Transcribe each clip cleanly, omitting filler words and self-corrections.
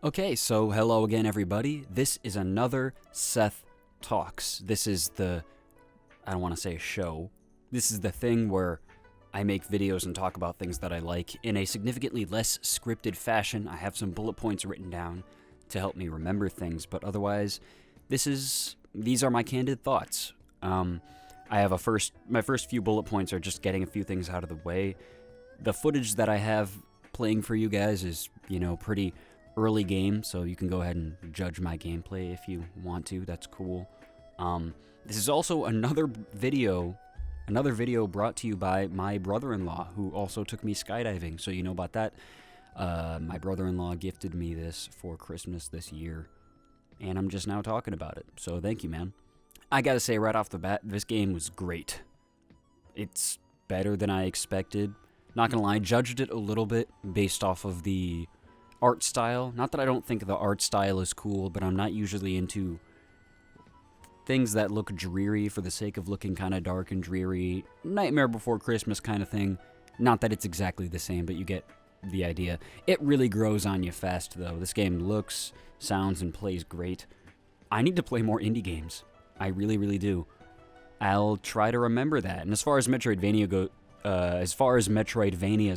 Okay, so hello again, everybody. This is another Seth Talks. This is I don't want to say a show. This is the thing where I make videos and talk about things that I like in a significantly less scripted fashion. I have some bullet points written down to help me remember things, but otherwise, these are my candid thoughts. I have my first few bullet points are just getting a few things out of the way. The footage that I have playing for you guys is, pretty early game, so you can go ahead and judge my gameplay if you want to. That's cool. This is also another video brought to you by my brother-in-law, who also took me skydiving, so you know about that. My brother-in-law gifted me this for Christmas this year, and I'm just now talking about it, so thank you, man. I gotta say right off the bat, this game was great. It's better than I expected. Not gonna lie, judged it a little bit based off of the art style. Not that I don't think the art style is cool, but I'm not usually into things that look dreary for the sake of looking kind of dark and dreary. Nightmare Before Christmas kind of thing. Not that it's exactly the same, but you get the idea. It really grows on you fast, though. This game looks, sounds, and plays great. I need to play more indie games. I really, really do. I'll try to remember that. And as far as Metroidvanias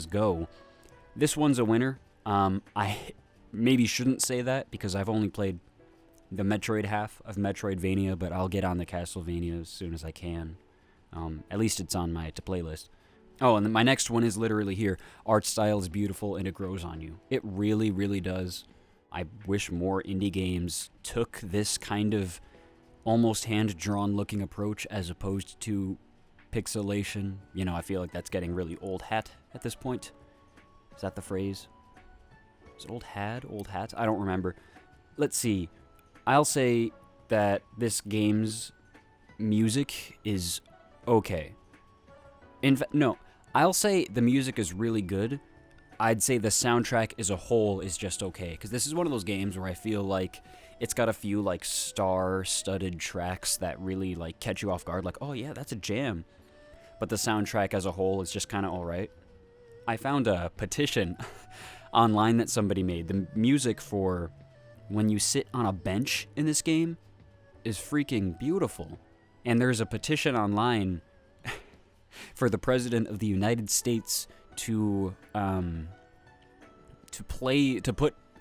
go, this one's a winner. I maybe shouldn't say that because I've only played the Metroid half of Metroidvania, but I'll get on the Castlevania as soon as I can. At least it's on my to-play list. Oh, and then my next one is literally here. Art style is beautiful and it grows on you. It really, really does. I wish more indie games took this kind of almost hand-drawn looking approach as opposed to pixelation. I feel like that's getting really old hat at this point. Is that the phrase? Is it old hat? Old hat? I don't remember. Let's see. I'll say that this game's music is okay. In fact, no. I'll say the music is really good. I'd say the soundtrack as a whole is just okay. Because this is one of those games where I feel like it's got a few star-studded tracks that really catch you off guard. Like, oh yeah, that's a jam. But the soundtrack as a whole is just kind of alright. I found a petition online that somebody made. The music for when you sit on a bench in this game is freaking beautiful. And there's a petition online for the President of the United States to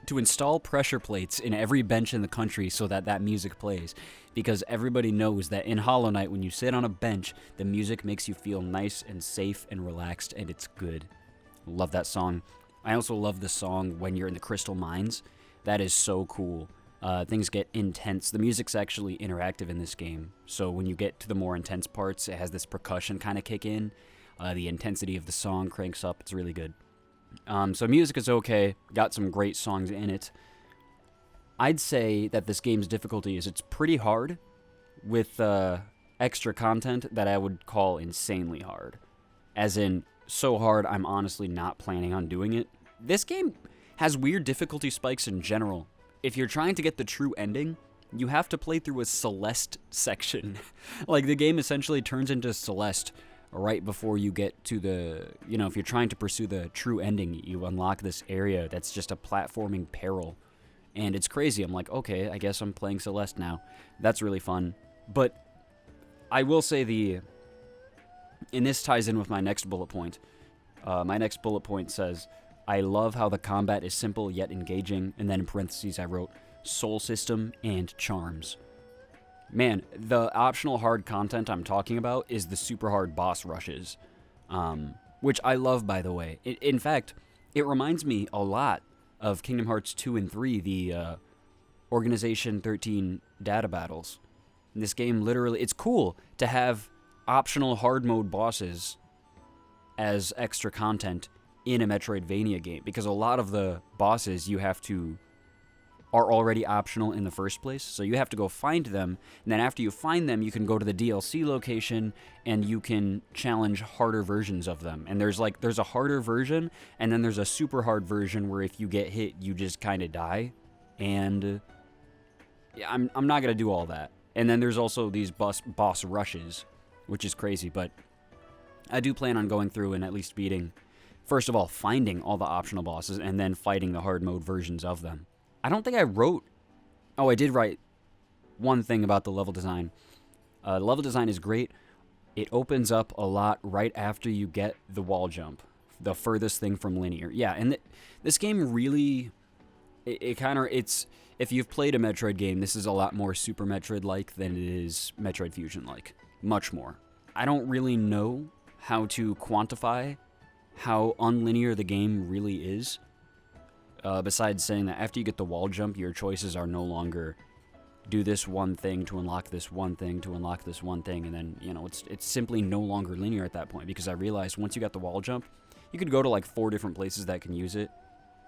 install pressure plates in every bench in the country so that music plays. Because everybody knows that in Hollow Knight, when you sit on a bench, the music makes you feel nice and safe and relaxed, and it's good. Love that song. I also love the song when you're in the Crystal Mines. That is so cool. Things get intense. The music's actually interactive in this game, so when you get to the more intense parts, it has this percussion kind of kick in. The intensity of the song cranks up. It's really good. So music is okay. Got some great songs in it. I'd say that this game's difficulty is it's pretty hard with extra content that I would call insanely hard. As in, so hard I'm honestly not planning on doing it. This game has weird difficulty spikes in general. If you're trying to get the true ending, you have to play through a Celeste section. The game essentially turns into Celeste right before you get to if you're trying to pursue the true ending, you unlock this area that's just a platforming peril. And it's crazy. I'm like, okay, I guess I'm playing Celeste now. That's really fun. But I will say and this ties in with my next bullet point. My next bullet point says, I love how the combat is simple yet engaging, and then in parentheses I wrote, soul system and charms. Man, the optional hard content I'm talking about is the super hard boss rushes, which I love, by the way. In fact, it reminds me a lot of Kingdom Hearts 2 and 3, the Organization 13 data battles. In this game, literally, it's cool to have optional hard mode bosses as extra content in a Metroidvania game, because a lot of the bosses are already optional in the first place, so you have to go find them, and then after you find them, you can go to the DLC location, and you can challenge harder versions of them. And there's a harder version, and then there's a super hard version where if you get hit, you just kind of die, and I'm not going to do all that. And then there's also these boss rushes, which is crazy, but I do plan on going through and at least beating, first of all, finding all the optional bosses, and then fighting the hard mode versions of them. I don't think I wrote... Oh, I did write one thing about the level design. Level design is great. It opens up a lot right after you get the wall jump, the furthest thing from linear. Yeah, and this game really, it's if you've played a Metroid game, this is a lot more Super Metroid-like than it is Metroid Fusion-like. Much more. I don't really know how to quantify how unlinear the game really is, besides saying that after you get the wall jump, your choices are no longer do this one thing to unlock this one thing to unlock this one thing, and then, you know, it's simply no longer linear at that point, because I realized once you got the wall jump, you could go to like 4 different places that can use it.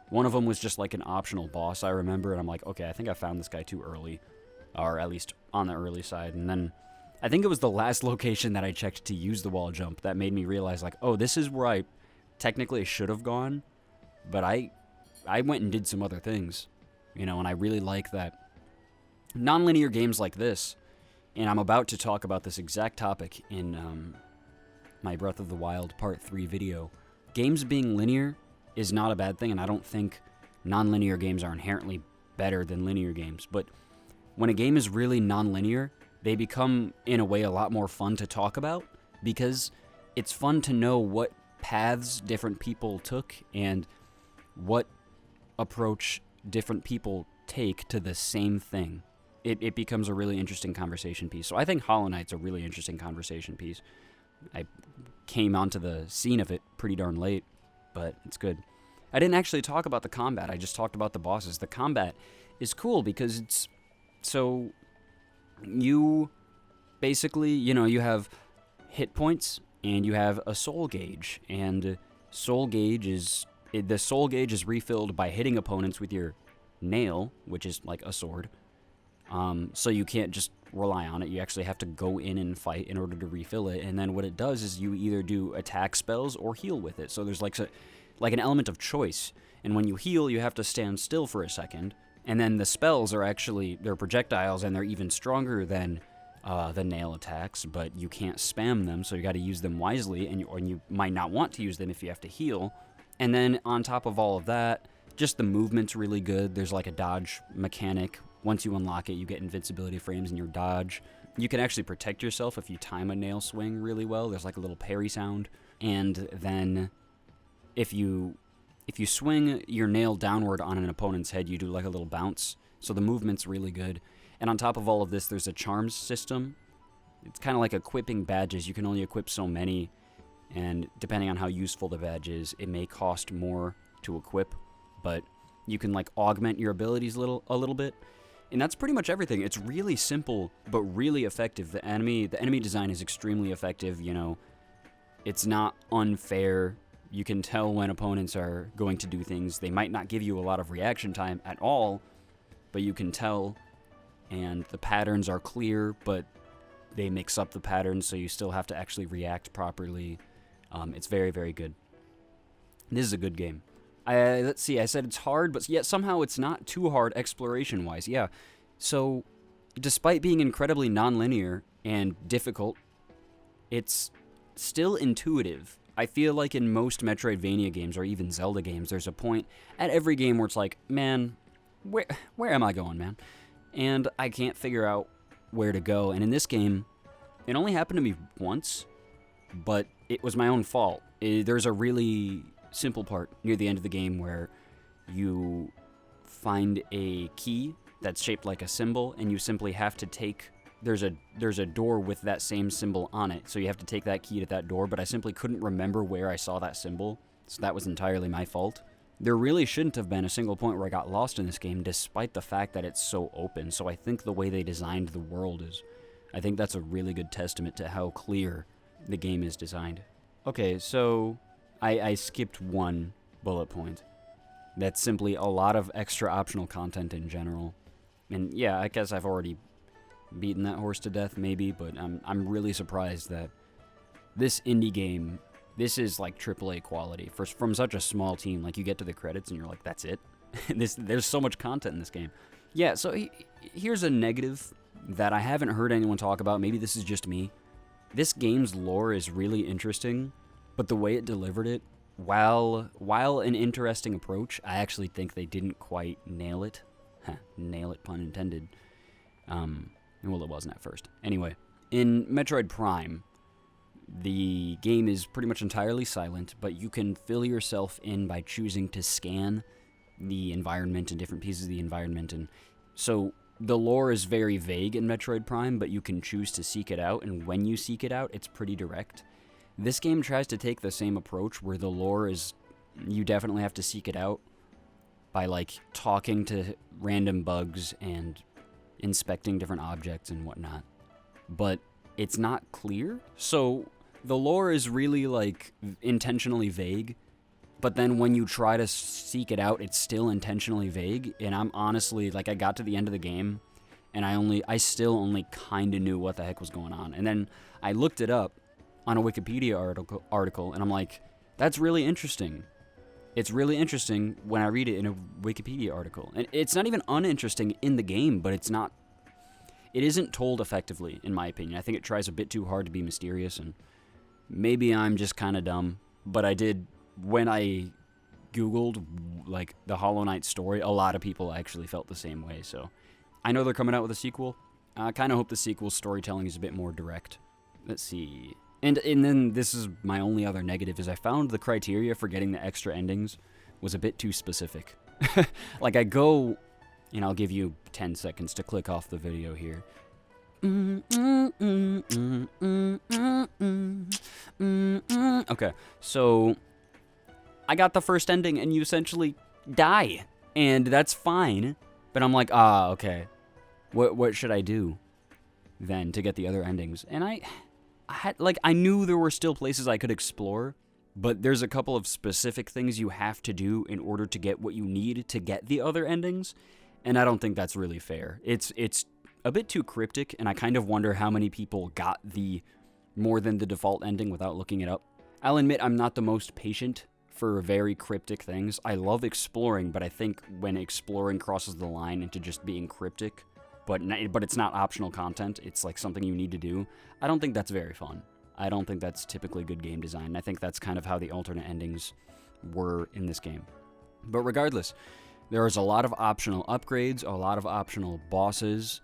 One of them was just like an optional boss, I remember, and I'm like, okay, I think I found this guy too early, or at least on the early side. And then I think it was the last location that I checked to use the wall jump that made me realize, like, oh, this is where I technically should have gone, but I went and did some other things, you know, and I really like that. Non-linear games like this, and I'm about to talk about this exact topic in my Breath of the Wild Part 3 video. Games being linear is not a bad thing, and I don't think non-linear games are inherently better than linear games, but when a game is really non-linear, they become, in a way, a lot more fun to talk about, because it's fun to know what paths different people took and what approach different people take to the same thing. It becomes a really interesting conversation piece. So I think Hollow Knight's a really interesting conversation piece. I came onto the scene of it pretty darn late, but it's good. I didn't actually talk about the combat. I just talked about the bosses. The combat is cool because it's... So, you basically, you know, you have hit points and you have a soul gauge. And soul gauge is... The soul gauge is refilled by hitting opponents with your nail, which is like a sword. So you can't just rely on it. You actually have to go in and fight in order to refill it. And then what it does is you either do attack spells or heal with it. So there's like an element of choice. And when you heal, you have to stand still for a second. And then the spells are actually, they're projectiles, and they're even stronger than the nail attacks, but you can't spam them, so you got to use them wisely, and you might not want to use them if you have to heal. And then on top of all of that, just the movement's really good. There's like a dodge mechanic. Once you unlock it, you get invincibility frames in your dodge. You can actually protect yourself if you time a nail swing really well. There's like a little parry sound. And then if you swing your nail downward on an opponent's head, you do like a little bounce. So the movement's really good. And on top of all of this, there's a charms system. It's kind of like equipping badges. You can only equip so many. And depending on how useful the badge is, it may cost more to equip. But you can like augment your abilities a little bit. And that's pretty much everything. It's really simple, but really effective. The enemy design is extremely effective, you know. It's not unfair. You can tell when opponents are going to do things. They might not give you a lot of reaction time at all, but you can tell. And the patterns are clear, but they mix up the patterns, so you still have to actually react properly. It's very, very good. This is a good game. Let's see, I said it's hard, but yet somehow it's not too hard exploration-wise. Yeah, so despite being incredibly non-linear and difficult, it's still intuitive. I feel like in most Metroidvania games, or even Zelda games, there's a point at every game where it's like, man, where am I going, man? And I can't figure out where to go. And in this game, it only happened to me once, but it was my own fault. There's a really simple part near the end of the game where you find a key that's shaped like a symbol, and you simply have to take... There's a door with that same symbol on it, so you have to take that key to that door, but I simply couldn't remember where I saw that symbol, so that was entirely my fault. There really shouldn't have been a single point where I got lost in this game, despite the fact that it's so open, so I think the way they designed the world is... I think that's a really good testament to how clear the game is designed. Okay, so I skipped one bullet point. That's simply a lot of extra optional content in general. And yeah, I guess I've already beaten that horse to death, maybe, but I'm really surprised that this indie game, this is like AAA quality from such a small team. Like, you get to the credits and you're like, that's it? There's so much content in this game. Yeah, so here's a negative that I haven't heard anyone talk about. Maybe this is just me. This game's lore is really interesting, but the way it delivered it, while an interesting approach, I actually think they didn't quite nail it. Nail it, pun intended. Well, it wasn't at first. Anyway, in Metroid Prime, the game is pretty much entirely silent, but you can fill yourself in by choosing to scan the environment and different pieces of the environment. And so the lore is very vague in Metroid Prime, but you can choose to seek it out, and when you seek it out, it's pretty direct. This game tries to take the same approach, where the lore is, you definitely have to seek it out by, like, talking to random bugs and inspecting different objects and whatnot. But it's not clear, so the lore is really, like, intentionally vague, but then when you try to seek it out, it's still intentionally vague, and I'm honestly, like, I got to the end of the game, and I still only kind of knew what the heck was going on. And then I looked it up on a Wikipedia article, and I'm like, that's really interesting. It's really interesting when I read it in a Wikipedia article. And it's not even uninteresting in the game, but it isn't told effectively, in my opinion. I think it tries a bit too hard to be mysterious, and maybe I'm just kind of dumb, but when I Googled, like, the Hollow Knight story, a lot of people actually felt the same way, so I know they're coming out with a sequel. I kind of hope the sequel's storytelling is a bit more direct. Let's see. And then this is my only other negative, is I found the criteria for getting the extra endings was a bit too specific. Like, I go, and I'll give you 10 seconds to click off the video here. Okay, so I got the first ending, and you essentially die, and that's fine. But I'm like, okay, what should I do then to get the other endings? And I knew there were still places I could explore, but there's a couple of specific things you have to do in order to get what you need to get the other endings, and I don't think that's really fair. It's a bit too cryptic, and I kind of wonder how many people got the more than the default ending without looking it up. I'll admit I'm not the most patient for very cryptic things. I love exploring, but I think when exploring crosses the line into just being cryptic, but it's not optional content, it's like something you need to do, I don't think that's very fun. I don't think that's typically good game design. I think that's kind of how the alternate endings were in this game. But regardless, there is a lot of optional upgrades, a lot of optional bosses,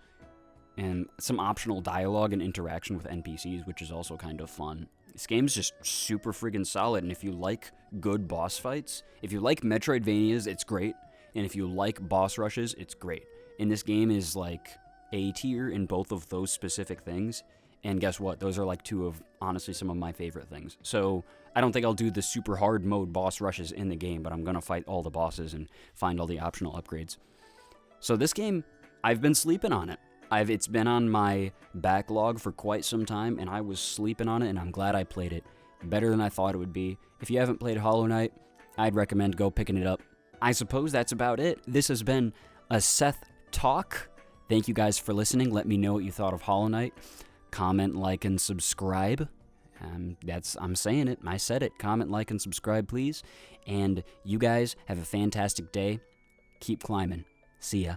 and some optional dialogue and interaction with NPCs, which is also kind of fun. This game's just super friggin' solid, and if you like good boss fights, if you like Metroidvanias, it's great, and if you like boss rushes, it's great. And this game is, like, A tier in both of those specific things, and guess what? Those are, like, two of, honestly, some of my favorite things. So I don't think I'll do the super hard mode boss rushes in the game, but I'm gonna fight all the bosses and find all the optional upgrades. So this game, I've been sleeping on it. It's been on my backlog for quite some time, and I was sleeping on it, and I'm glad I played it. Better than I thought it would be. If you haven't played Hollow Knight, I'd recommend go picking it up. I suppose that's about it. This has been a Seth Talk. Thank you guys for listening. Let me know what you thought of Hollow Knight. Comment, like, and subscribe. I'm saying it. I said it. Comment, like, and subscribe, please. And you guys have a fantastic day. Keep climbing. See ya.